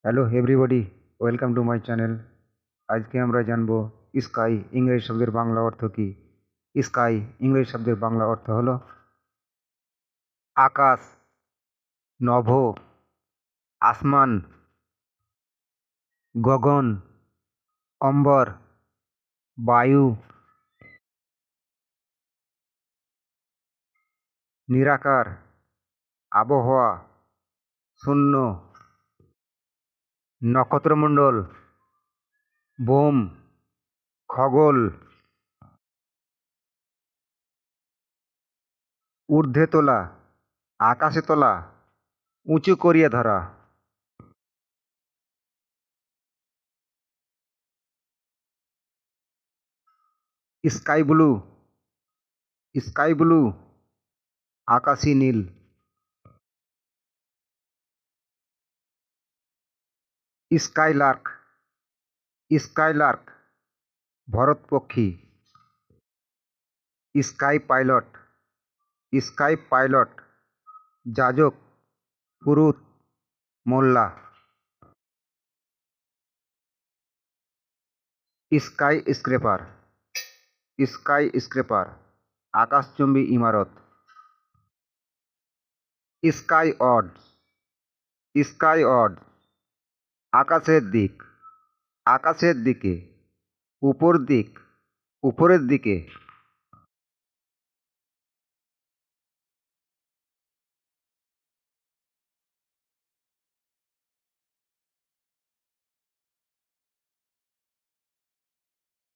Hello everybody, welcome to my channel. আজকে আমরা জানব স্কাই ইংরেজি শব্দের বাংলা অর্থ কী। স্কাই ইংরেজি শব্দের বাংলা অর্থ হলো আকাশ, নভ, আসমান, গগন, অম্বর, বায়ু, নিরাকার, আবহাওয়া, শূন্য, নক্ষত্রমণ্ডল, বোম, খগোল, ঊর্ধ্বে তোলা, আকাশে তোলা, উঁচু করিয়ে ধরা। স্কাই ব্লু, স্কাই ব্লু, আকাশী নীল। স্কাইলার্ক, স্কাইলার্ক, ভরত পক্ষী। স্কাই পাইলট, স্কাই পাইলট, যাজক, পুরুত, মোল্লা। স্কাই স্ক্রেপার, স্কাই স্ক্রেপার, আকাশচুম্বী ইমারত। স্কাই অড, স্কাই অড, আকাশের দিক, আকাশের দিকে, উপর দিক, উপরের দিকে।